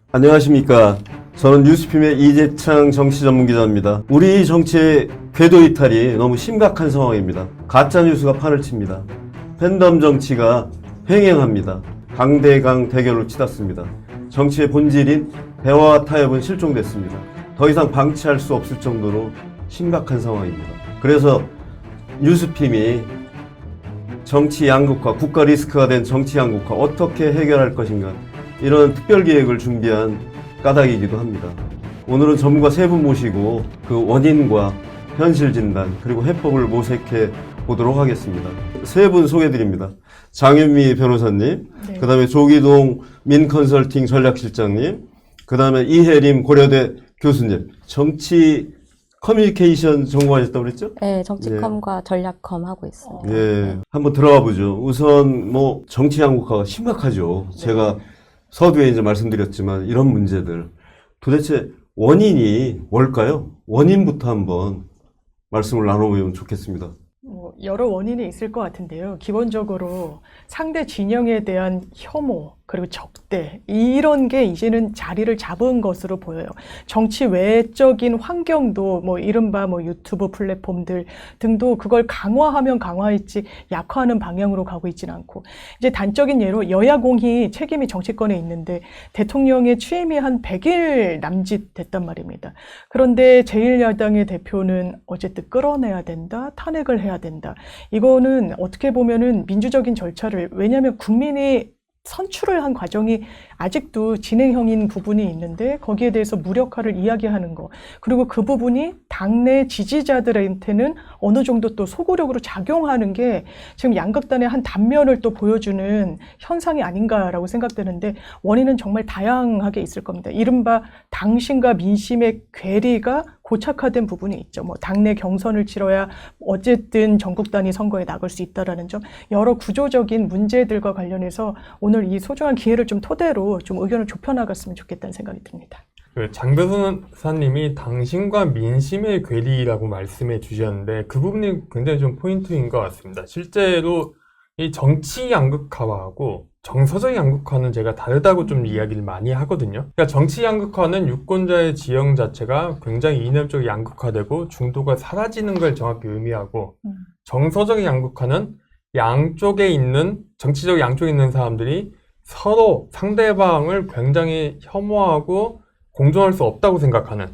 안녕하십니까. 저는 뉴스핌의 이재창 정치전문기자입니다. 우리 정치의 궤도 이탈이 너무 심각한 상황입니다. 가짜뉴스가 판을 칩니다. 팬덤 정치가 횡행합니다. 강대강 대결로 치닫습니다. 정치의 본질인 대화와 타협은 실종됐습니다. 더 이상 방치할 수 없을 정도로 심각한 상황입니다. 그래서 뉴스핌이 정치 양극화, 국가 리스크가 된 정치 양극화 어떻게 해결할 것인가, 이런 특별 기획을 준비한 까닭이기도 합니다. 오늘은 전문가 세 분 모시고 그 원인과 현실 진단 그리고 해법을 모색해 보도록 하겠습니다. 세 분 소개드립니다. 장윤미 변호사님, 네. 그 다음에 조기동 민컨설팅 전략실장님, 그 다음에 이혜림 고려대 교수님. 정치 커뮤니케이션 전공하셨다고 그랬죠? 네, 정치컴과 전략컴 하고 있습니다. 예, 한번 들어가 보죠. 우선 정치 양극화가 심각하죠. 네. 제가 서두에 이제 말씀드렸지만 이런 문제들 도대체 원인이 뭘까요? 원인부터 한번 말씀을 나눠보면 좋겠습니다. 여러 원인이 있을 것 같은데요. 기본적으로 상대 진영에 대한 혐오 그리고 적대, 이런 게 이제는 자리를 잡은 것으로 보여요. 정치 외적인 환경도 이른바 유튜브 플랫폼들 등도 그걸 강화하면 강화했지 약화하는 방향으로 가고 있지는 않고, 이제 단적인 예로 여야공히 책임이 정치권에 있는데 대통령의 취임이 한 100일 남짓 됐단 말입니다. 그런데 제1야당의 대표는 어쨌든 끌어내야 된다, 탄핵을 해야 된다. 이거는 어떻게 보면은 민주적인 절차를, 왜냐하면 국민이 선출을 한 과정이 아직도 진행형인 부분이 있는데 거기에 대해서 무력화를 이야기하는 거, 그리고 그 부분이 당내 지지자들한테는 어느 정도 또 소구력으로 작용하는 게 지금 양극단의 한 단면을 또 보여주는 현상이 아닌가라고 생각되는데, 원인은 정말 다양하게 있을 겁니다. 이른바 당신과 민심의 괴리가 고착화된 부분이 있죠. 당내 경선을 치러야 어쨌든 전국 단위 선거에 나갈 수 있다라는 점, 여러 구조적인 문제들과 관련해서 오늘 이 소중한 기회를 좀 토대로 좀 의견을 좁혀나갔으면 좋겠다는 생각이 듭니다. 장 변호사님이 당신과 민심의 괴리라고 말씀해 주셨는데 그 부분이 굉장히 좀 포인트인 것 같습니다. 실제로 이 정치 양극화하고 정서적 양극화는 제가 다르다고 좀 이야기를 많이 하거든요. 그러니까 정치 양극화는 유권자의 지형 자체가 굉장히 이념적 양극화되고 중도가 사라지는 걸 정확히 의미하고, 정서적 양극화는 정치적 양쪽에 있는 사람들이 서로 상대방을 굉장히 혐오하고 공존할 수 없다고 생각하는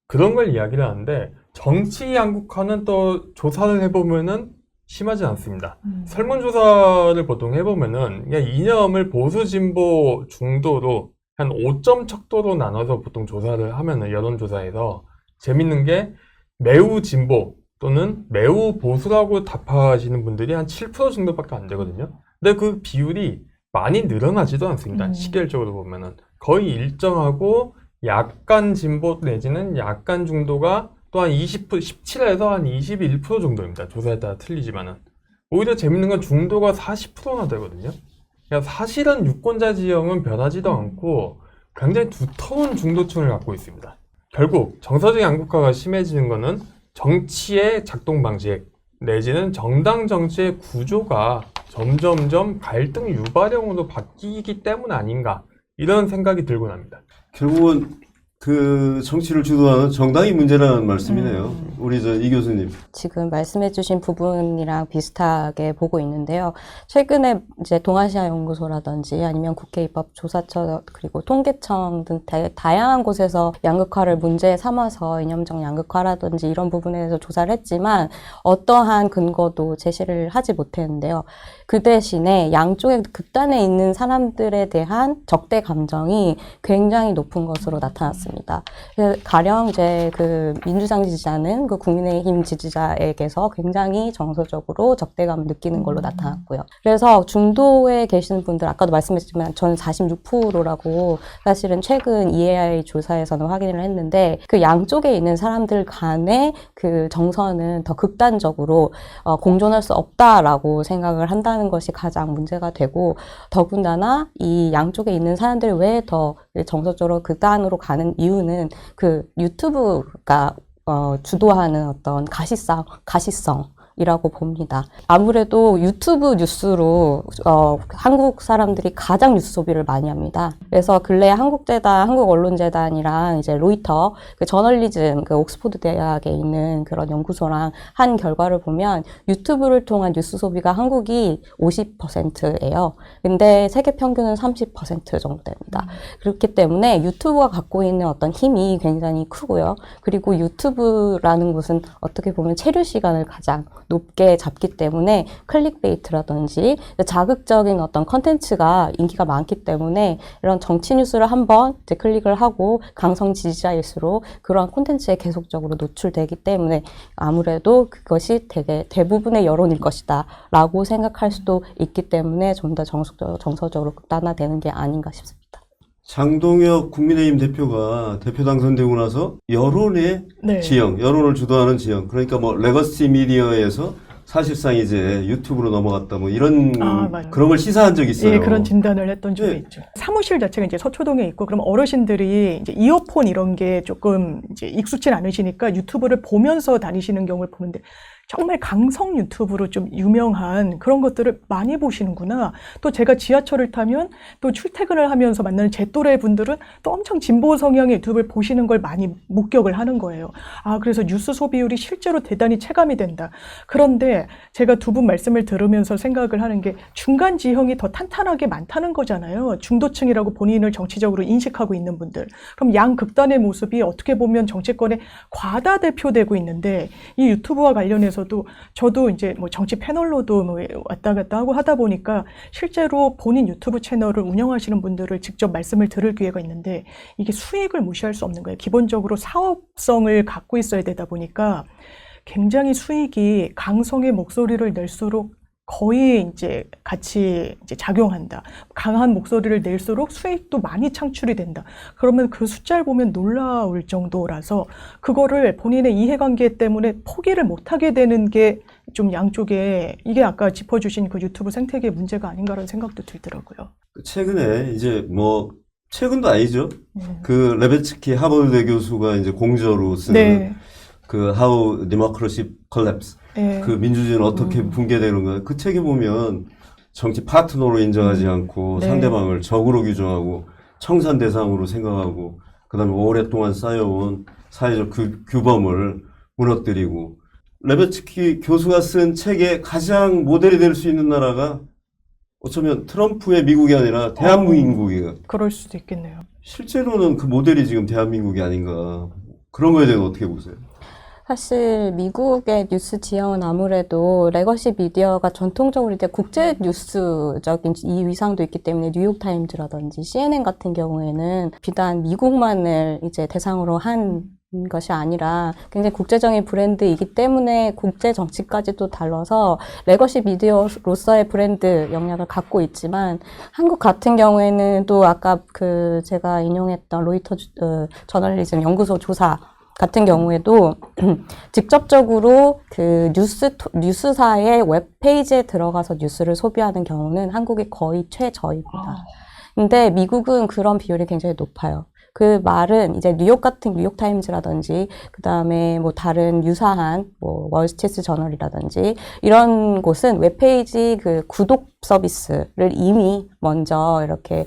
그런 걸 이야기를 하는데, 정치 양극화는 또 조사를 해보면은 심하지 않습니다. 설문조사를 보통 해보면은 그냥 이념을 보수, 진보, 중도로 한 5점 척도로 나눠서 보통 조사를 하면은, 여론조사에서 재밌는 게 매우 진보 또는 매우 보수라고 답하시는 분들이 한 7% 정도밖에 안 되거든요. 근데 그 비율이 많이 늘어나지도 않습니다. 시계열적으로 보면은 거의 일정하고, 약간 진보 내지는 약간 중도가 또 한 17에서 한 21% 정도입니다. 조사에 따라 틀리지만은. 오히려 재밌는 건 중도가 40%나 되거든요. 그러니까 사실은 유권자 지형은 변하지도 않고 굉장히 두터운 중도층을 갖고 있습니다. 결국 정서적 양극화가 심해지는 거는 정치의 작동 방식 내지는 정당 정치의 구조가 점점점 갈등 유발형으로 바뀌기 때문 아닌가, 이런 생각이 들곤 합니다. 결국은 그 정치를 주도하는 정당이 문제라는 말씀이네요. 우리 이 교수님. 지금 말씀해주신 부분이랑 비슷하게 보고 있는데요. 최근에 이제 동아시아 연구소라든지 아니면 국회 입법조사처 그리고 통계청 등 다양한 곳에서 양극화를 문제 삼아서 이념적 양극화라든지 이런 부분에 대해서 조사를 했지만 어떠한 근거도 제시를 하지 못했는데요. 그 대신에 양쪽의 극단에 있는 사람들에 대한 적대 감정이 굉장히 높은 것으로 나타났습니다. 가령 이제 그 민주당 지지자는 그 국민의힘 지지자에게서 굉장히 정서적으로 적대감을 느끼는 걸로 나타났고요. 그래서 중도에 계시는 분들, 아까도 말씀했지만 저는 46%라고 사실은 최근 EAI 조사에서는 확인을 했는데, 그 양쪽에 있는 사람들 간의 그 정서는 더 극단적으로 공존할 수 없다라고 생각을 한다는 것이 가장 문제가 되고, 더군다나 이 양쪽에 있는 사람들이 왜 더 정서적으로 극단으로 가는 이유는 그 유튜브가 주도하는 어떤 가시성 이라고 봅니다. 아무래도 유튜브 뉴스로 한국 사람들이 가장 뉴스 소비를 많이 합니다. 그래서 근래 한국재단, 한국언론재단이랑 이제 로이터, 그 저널리즘, 그 옥스포드 대학에 있는 그런 연구소랑 한 결과를 보면 유튜브를 통한 뉴스 소비가 한국이 50%예요. 근데 세계 평균은 30% 정도 됩니다. 그렇기 때문에 유튜브가 갖고 있는 어떤 힘이 굉장히 크고요. 그리고 유튜브라는 곳은 어떻게 보면 체류 시간을 가장 높게 잡기 때문에 클릭베이트라든지 자극적인 어떤 컨텐츠가 인기가 많기 때문에 이런 정치 뉴스를 한번 이제 클릭을 하고 강성 지지자일수록 그러한 콘텐츠에 계속적으로 노출되기 때문에 아무래도 그것이 대부분의 여론일 것이다 라고 생각할 수도 있기 때문에 좀 더 정서적으로 극단화되는 게 아닌가 싶습니다. 장동혁 국민의힘 대표가 대표 당선되고 나서 여론의 네. 지형, 여론을 주도하는 지형, 그러니까 뭐 레거시 미디어에서 사실상 이제 유튜브로 넘어갔다 뭐 이런 맞아요. 그런 걸 시사한 적이 있어요. 예, 그런 진단을 했던 적이 네. 있죠. 사무실 자체가 이제 서초동에 있고, 그럼 어르신들이 이제 이어폰 이런 게 조금 이제 익숙치 않으시니까 유튜브를 보면서 다니시는 경우를 보는데 정말 강성 유튜브로 좀 유명한 그런 것들을 많이 보시는구나. 또 제가 지하철을 타면 또 출퇴근을 하면서 만나는 제 또래 분들은 또 엄청 진보 성향의 유튜브를 보시는 걸 많이 목격을 하는 거예요. 그래서 뉴스 소비율이 실제로 대단히 체감이 된다. 그런데 제가 두 분 말씀을 들으면서 생각을 하는 게 중간 지형이 더 탄탄하게 많다는 거잖아요. 중도층이라고 본인을 정치적으로 인식하고 있는 분들. 그럼 양극단의 모습이 어떻게 보면 정치권에 과다 대표되고 있는데 이 유튜브와 관련해서 저도 이제 뭐 정치 패널로도 뭐 왔다 갔다 하고 하다 보니까 실제로 본인 유튜브 채널을 운영하시는 분들을 직접 말씀을 들을 기회가 있는데 이게 수익을 무시할 수 없는 거예요. 기본적으로 사업성을 갖고 있어야 되다 보니까 굉장히 수익이 강성의 목소리를 낼수록 거의 이제 같이 이제 작용한다. 강한 목소리를 낼수록 수익도 많이 창출이 된다. 그러면 그 숫자를 보면 놀라울 정도라서 그거를 본인의 이해관계 때문에 포기를 못하게 되는 게 좀 양쪽에 이게 아까 짚어주신 그 유튜브 생태계의 문제가 아닌가라는 생각도 들더라고요. 최근에 이제 뭐 최근도 아니죠. 그 레베츠키 하버드 교수가 이제 공저로 쓴 네. 그 How Democracy Collapse, 네. 그 민주주의는 어떻게 붕괴되는가. 그 책에 보면 정치 파트너로 인정하지 않고 네. 상대방을 적으로 규정하고 청산 대상으로 생각하고 그다음에 오랫동안 쌓여온 사회적 규범을 무너뜨리고 레베츠키 교수가 쓴 책의 가장 모델이 될 수 있는 나라가 어쩌면 트럼프의 미국이 아니라 대한민국이에요. 그럴 수도 있겠네요. 실제로는 그 모델이 지금 대한민국이 아닌가. 그런 거에 대해서 어떻게 보세요? 사실 미국의 뉴스 지형은 아무래도 레거시 미디어가 전통적으로 이제 국제 뉴스적인 이 위상도 있기 때문에 뉴욕타임즈라든지 CNN 같은 경우에는 비단 미국만을 이제 대상으로 한 것이 아니라 굉장히 국제적인 브랜드이기 때문에 국제 정치까지도 달라서 레거시 미디어로서의 브랜드 영향을 갖고 있지만 한국 같은 경우에는 또 아까 그 제가 인용했던 로이터 저널리즘 연구소 조사 같은 경우에도 직접적으로 그 뉴스사의 웹페이지에 들어가서 뉴스를 소비하는 경우는 한국이 거의 최저입니다. 근데 미국은 그런 비율이 굉장히 높아요. 그 말은 이제 뉴욕 같은 뉴욕타임즈라든지 그다음에 뭐 다른 유사한 뭐 월스트리트 저널이라든지 이런 곳은 웹페이지 그 구독 서비스를 이미 먼저 이렇게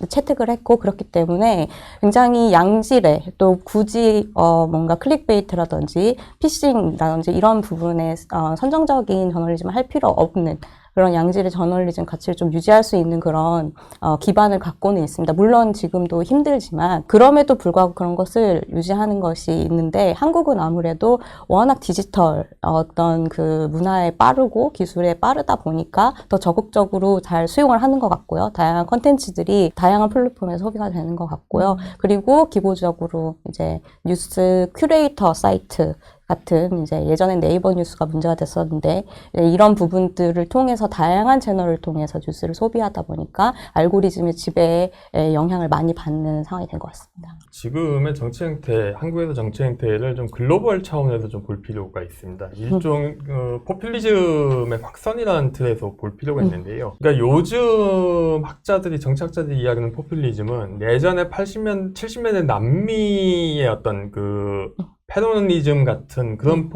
채택을 했고 그렇기 때문에 굉장히 양질의 또 굳이 뭔가 클릭베이트라든지 피싱이라든지 이런 부분에 선정적인 저널리즘을 할 필요 없는 그런 양질의 저널리즘 가치를 좀 유지할 수 있는 그런 기반을 갖고는 있습니다. 물론 지금도 힘들지만 그럼에도 불구하고 그런 것을 유지하는 것이 있는데 한국은 아무래도 워낙 디지털 어떤 그 문화에 빠르고 기술에 빠르다 보니까 더 적극적으로 잘 수용을 하는 것 같고요. 다양한 콘텐츠들이 다양한 플랫폼에 소비가 되는 것 같고요. 그리고 기본적으로 이제 뉴스 큐레이터 사이트 같은 이제 예전엔 네이버 뉴스가 문제가 됐었는데 이런 부분들을 통해서 다양한 채널을 통해서 뉴스를 소비하다 보니까 알고리즘의 지배에 영향을 많이 받는 상황이 된 것 같습니다. 지금의 정치 행태, 한국에서 정치 행태를 좀 글로벌 차원에서 좀 볼 필요가 있습니다. 일종 포퓰리즘의 확산이라는 틀에서 볼 필요가 있는데요. 그러니까 요즘 정치학자들이 이야기하는 포퓰리즘은 예전에 80년, 70년대 남미의 어떤 그 페로니즘 같은 그런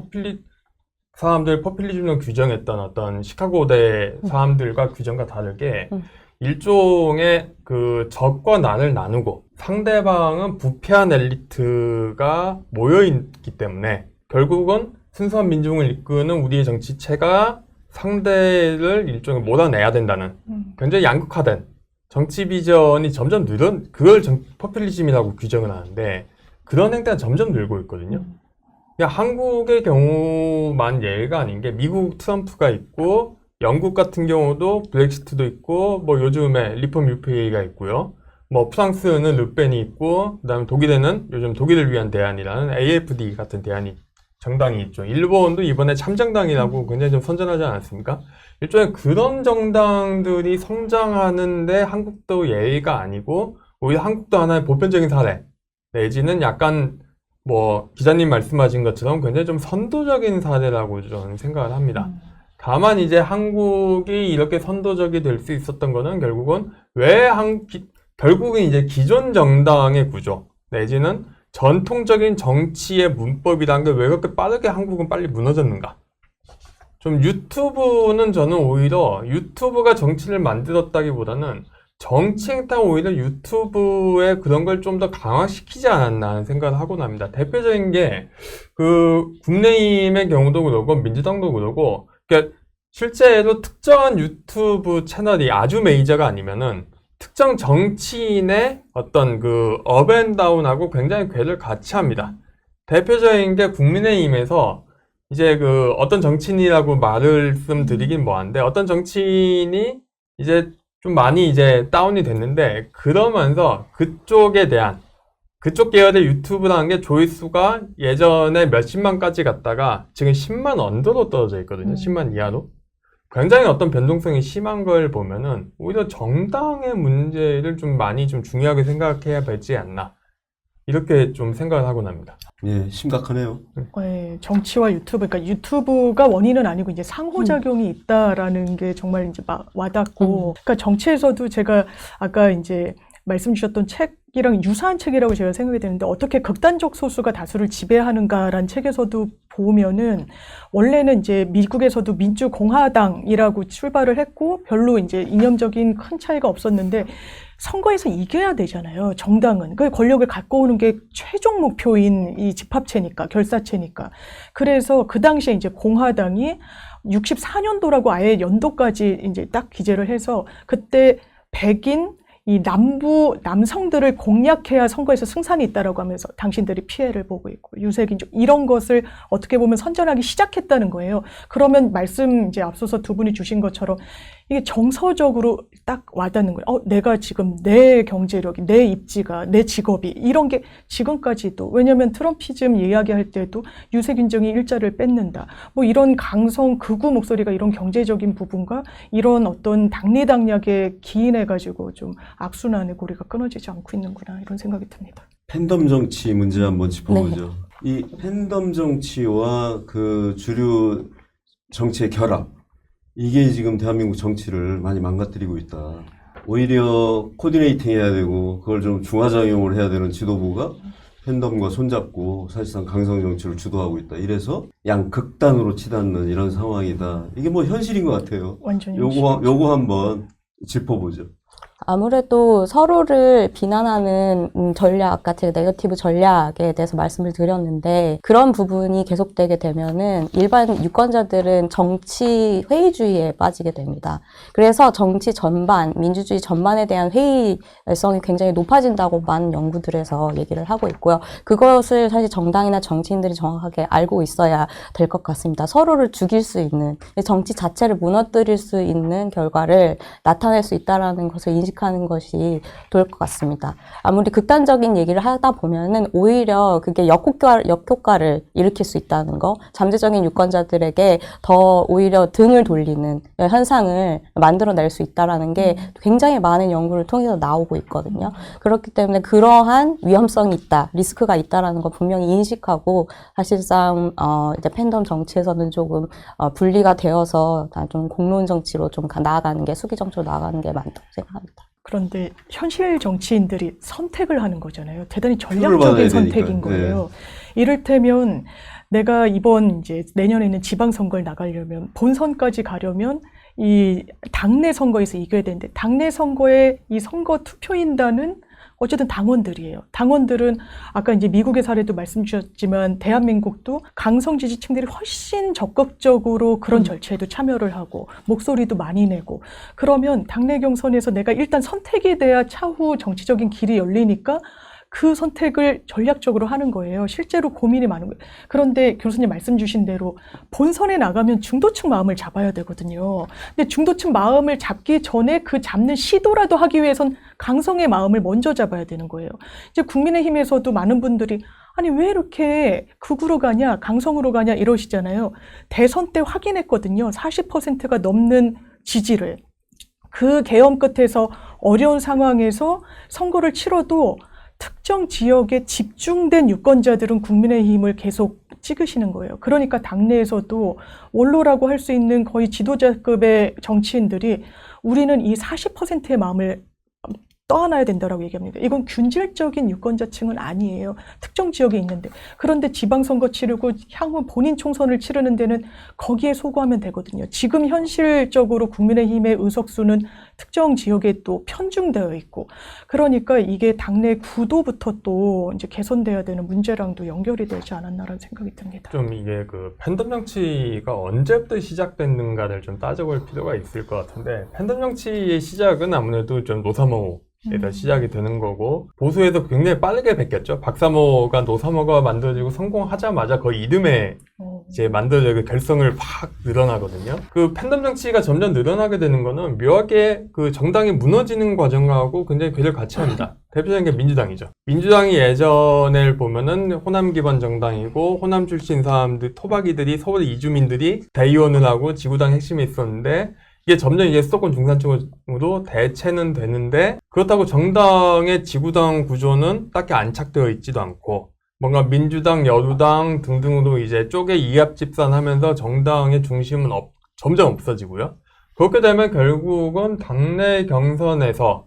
사람들 포퓰리즘을 규정했던 어떤 시카고대 사람들과 규정과 다르게 일종의 그 적과 난을 나누고 상대방은 부패한 엘리트가 모여있기 때문에 결국은 순수한 민중을 이끄는 우리의 정치체가 상대를 일종의 몰아내야 된다는 굉장히 양극화된 정치 비전이 점점 그걸 포퓰리즘이라고 규정을 하는데 그런 행태가 점점 늘고 있거든요. 그러니까 한국의 경우만 예가 아닌 게 미국 트럼프가 있고 영국 같은 경우도 브렉시트도 있고 뭐 요즘에 리폼 UPA가 있고요. 뭐 프랑스는 르펜이 있고 그다음에 독일에는 요즘 독일을 위한 대안이라는 AfD 같은 대안이 정당이 있죠. 일본도 이번에 참정당이라고 굉장히 좀 선전하지 않았습니까? 일종의 그런 정당들이 성장하는데 한국도 예의가 아니고 오히려 한국도 하나의 보편적인 사례 내지는 약간 뭐 기자님 말씀하신 것처럼 굉장히 좀 선도적인 사례라고 저는 생각을 합니다. 다만 이제 한국이 이렇게 선도적이 될 수 있었던 거는 결국은 결국은 이제 기존 정당의 구조 내지는 전통적인 정치의 문법이란 게 왜 그렇게 빠르게 한국은 빨리 무너졌는가? 좀 유튜브는 저는 오히려 유튜브가 정치를 만들었다기보다는 정치 행태가 오히려 유튜브에 그런 걸 좀 더 강화시키지 않았나 하는 생각을 하고 납니다. 대표적인 게 그 국민의힘의 경우도 그러고 민주당도 그러고 그러니까 실제로 특정한 유튜브 채널이 아주 메이저가 아니면은 특정 정치인의 어떤 그 업앤다운하고 굉장히 궤를 같이 합니다. 대표적인 게 국민의힘에서 이제 그 어떤 정치인이라고 말씀드리긴 뭐한데 어떤 정치인이 이제 좀 많이 이제 다운이 됐는데 그러면서 그쪽에 대한 그쪽 계열의 유튜브라는 게 조회수가 예전에 몇십만까지 갔다가 지금 10만 언더로 떨어져 있거든요. 10만 이하로. 굉장히 어떤 변동성이 심한 걸 보면은 오히려 정당의 문제를 좀 많이 좀 중요하게 생각해야 되지 않나 이렇게 좀 생각을 하곤 합니다. 예, 심각하네요. 네, 정치와 유튜브, 그러니까 유튜브가 원인은 아니고 이제 상호작용이 있다라는 게 정말 이제 와닿고, 그러니까 정치에서도 제가 아까 이제 말씀 주셨던 책이랑 유사한 책이라고 제가 생각이 되는데 어떻게 극단적 소수가 다수를 지배하는가라는 책에서도 보면은 원래는 이제 미국에서도 민주공화당이라고 출발을 했고 별로 이제 이념적인 큰 차이가 없었는데 선거에서 이겨야 되잖아요. 정당은. 그 권력을 갖고 오는 게 최종 목표인 이 집합체니까, 결사체니까. 그래서 그 당시에 이제 공화당이 64년도라고 아예 연도까지 이제 딱 기재를 해서 그때 백인 이 남부 남성들을 공략해야 선거에서 승산이 있다라고 하면서 당신들이 피해를 보고 있고 유색인종 이런 것을 어떻게 보면 선전하기 시작했다는 거예요. 그러면 말씀 이제 앞서서 두 분이 주신 것처럼 이게 정서적으로 딱 와닿는 거예요. 내가 지금 내 경제력이, 내 입지가, 내 직업이 이런 게 지금까지도 왜냐하면 트럼피즘 이야기할 때도 유색인종이 일자를 뺏는다. 뭐 이런 강성 극우 목소리가 이런 경제적인 부분과 이런 어떤 당리당략에 기인해가지고 좀 악순환의 고리가 끊어지지 않고 있는구나 이런 생각이 듭니다. 팬덤 정치 문제 한번 짚어보죠. 이 팬덤 정치와 그 주류 정치의 결합 이게 지금 대한민국 정치를 많이 망가뜨리고 있다. 오히려 코디네이팅 해야 되고 그걸 좀 중화작용을 해야 되는 지도부가 팬덤과 손잡고 사실상 강성 정치를 주도하고 있다. 이래서 양극단으로 치닫는 이런 상황이다. 이게 뭐 현실인 것 같아요. 완전히 요거 한번 짚어보죠. 아무래도 서로를 비난하는 전략, 아까 제가 네거티브 전략에 대해서 말씀을 드렸는데 그런 부분이 계속되게 되면은 일반 유권자들은 정치 회의주의에 빠지게 됩니다. 그래서 정치 전반, 민주주의 전반에 대한 회의성이 굉장히 높아진다고 많은 연구들에서 얘기를 하고 있고요. 그것을 사실 정당이나 정치인들이 정확하게 알고 있어야 될 것 같습니다. 서로를 죽일 수 있는, 정치 자체를 무너뜨릴 수 있는 결과를 나타낼 수 있다는 것을 인식하는 것이 좋을 것 같습니다. 아무리 극단적인 얘기를 하다 보면은 오히려 그게 역효과를 일으킬 수 있다는 거, 잠재적인 유권자들에게 더 오히려 등을 돌리는 현상을 만들어낼 수 있다는 게 굉장히 많은 연구를 통해서 나오고 있거든요. 그렇기 때문에 그러한 위험성이 있다, 리스크가 있다라는 걸 분명히 인식하고 사실상 이제 팬덤 정치에서는 조금 분리가 되어서 좀 공론 정치로 좀 나아가는 게 수기 정치로 나아가는 게 맞다고 생각합니다. 그런데 현실 정치인들이 선택을 하는 거잖아요. 대단히 표를 받아야 전략적인 되니까. 선택인 거예요. 이를테면 내가 이번 이제 내년에 있는 지방선거를 나가려면 본선까지 가려면 이 당내 선거에서 이겨야 되는데 당내 선거에 이 선거 투표인단은 어쨌든 당원들이에요. 당원들은 아까 이제 미국의 사례도 말씀 주셨지만 대한민국도 강성 지지층들이 훨씬 적극적으로 그런 절차에도 참여를 하고 목소리도 많이 내고 그러면 당내 경선에서 내가 일단 선택이 돼야 차후 정치적인 길이 열리니까 그 선택을 전략적으로 하는 거예요. 실제로 고민이 많은 거예요. 그런데 교수님 말씀 주신 대로 본선에 나가면 중도층 마음을 잡아야 되거든요. 근데 중도층 마음을 잡기 전에 그 잡는 시도라도 하기 위해선 강성의 마음을 먼저 잡아야 되는 거예요. 이제 국민의힘에서도 많은 분들이 아니 왜 이렇게 극으로 가냐 강성으로 가냐 이러시잖아요. 대선 때 확인했거든요. 40%가 넘는 지지를. 그 계엄 끝에서 어려운 상황에서 선거를 치러도 특정 지역에 집중된 유권자들은 국민의힘을 계속 찍으시는 거예요. 그러니까 당내에서도 원로라고 할 수 있는 거의 지도자급의 정치인들이 우리는 이 40%의 마음을 떠안아야 된다라고 얘기합니다. 이건 균질적인 유권자층은 아니에요. 특정 지역에 있는데. 그런데 지방선거 치르고 향후 본인 총선을 치르는 데는 거기에 소구하면 되거든요. 지금 현실적으로 국민의힘의 의석수는 특정 지역에 또 편중되어 있고 그러니까 이게 당내 구도부터 또 이제 개선돼야 되는 문제랑도 연결이 되지 않았나라는 생각이 듭니다. 좀 이게 그 팬덤 정치가 언제부터 시작됐는가를 좀 따져볼 필요가 있을 것 같은데 팬덤 정치의 시작은 아무래도 좀 노사모 에서 시작이 되는 거고 보수에서 굉장히 빠르게 베꼈죠. 박사모가 노사모가 만들어지고 성공하자마자 거의 이듬해 이제 만들어지고 결성을 팍 늘어나거든요. 그 팬덤 정치가 점점 늘어나게 되는 거는 묘하게 그 정당이 무너지는 과정하고 굉장히 괴를 같이 합니다. 대표적인 게 민주당이죠. 민주당이 예전에 보면은 호남 기반 정당이고 호남 출신 사람들 토박이들이 서울 이주민들이 대의원을 하고 지구당 핵심에 있었는데 이게 점점 이제 수도권 중산층으로 대체는 되는데 그렇다고 정당의 지구당 구조는 딱히 안착되어 있지도 않고 뭔가 민주당, 여루당 등등으로 이제 쪼개 이합 집산하면서 정당의 중심은 점점 없어지고요. 그렇게 되면 결국은 당내 경선에서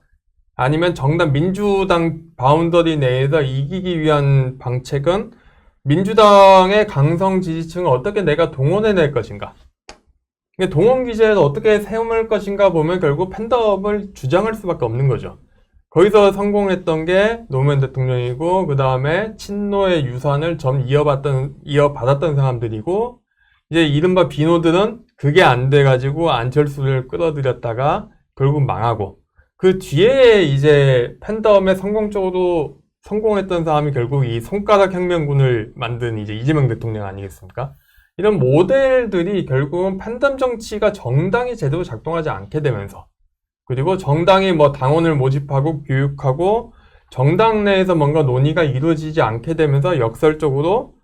아니면 정당 민주당 바운더리 내에서 이기기 위한 방책은 민주당의 강성 지지층을 어떻게 내가 동원해낼 것인가. 동원 기제를 어떻게 세울 것인가 보면 결국 팬덤을 주장할 수밖에 없는 거죠. 거기서 성공했던 게 노무현 대통령이고 그 다음에 친노의 유산을 좀 이어받았던 사람들이고 이제 이른바 비노들은 그게 안 돼가지고 안철수를 끌어들였다가 결국 망하고 그 뒤에 이제 팬덤에 성공적으로 성공했던 사람이 결국 이 손가락 혁명군을 만든 이제 이재명 대통령 아니겠습니까? 이런 모델들이 결국은 팬덤 정치가 정당이 제대로 작동하지 않게 되면서 그리고 정당이 뭐 당원을 모집하고 교육하고 정당 내에서 뭔가 논의가 이루어지지 않게 되면서 역설적으로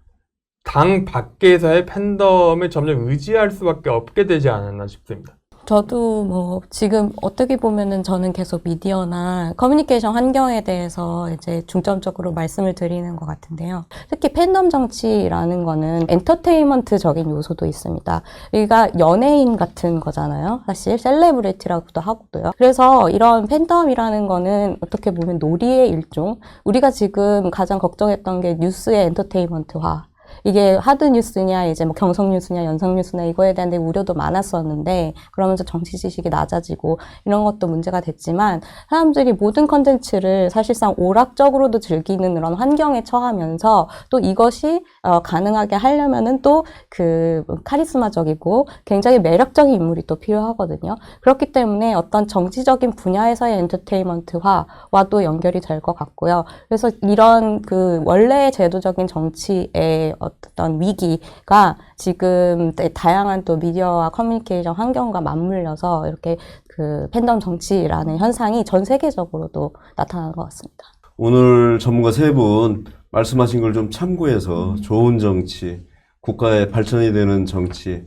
당 밖에서의 팬덤을 점점 의지할 수밖에 없게 되지 않았나 싶습니다. 저도 뭐 지금 어떻게 보면은 저는 계속 미디어나 커뮤니케이션 환경에 대해서 이제 중점적으로 말씀을 드리는 것 같은데요. 특히 팬덤 정치라는 거는 엔터테인먼트적인 요소도 있습니다. 그러니까 연예인 같은 거잖아요. 사실 셀레브리티라고도 하고도요. 그래서 이런 팬덤이라는 거는 어떻게 보면 놀이의 일종. 우리가 지금 가장 걱정했던 게 뉴스의 엔터테인먼트화. 이게 하드 뉴스냐, 이제 뭐 경성 뉴스냐, 연성 뉴스냐, 이거에 대한 우려도 많았었는데, 그러면서 정치 지식이 낮아지고, 이런 것도 문제가 됐지만, 사람들이 모든 컨텐츠를 사실상 오락적으로도 즐기는 그런 환경에 처하면서, 또 이것이, 가능하게 하려면은 또 그 카리스마적이고, 굉장히 매력적인 인물이 또 필요하거든요. 그렇기 때문에 어떤 정치적인 분야에서의 엔터테인먼트화와도 연결이 될 것 같고요. 그래서 이런 그 원래 제도적인 정치의 어떤 위기가 지금 다양한 또 미디어와 커뮤니케이션 환경과 맞물려서 이렇게 그 팬덤 정치라는 현상이 전 세계적으로도 나타나는 것 같습니다. 오늘 전문가 세 분 말씀하신 걸 좀 참고해서 좋은 정치, 국가의 발전이 되는 정치,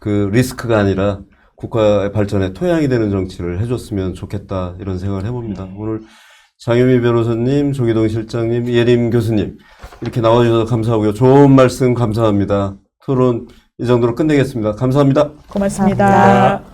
그 리스크가 아니라 국가의 발전에 토양이 되는 정치를 해줬으면 좋겠다 이런 생각을 해봅니다. 오늘 장유미 변호사님, 조기동 실장님, 예림 교수님 이렇게 나와주셔서 감사하고요. 좋은 말씀 감사합니다. 토론 이 정도로 끝내겠습니다. 감사합니다. 고맙습니다. 감사합니다.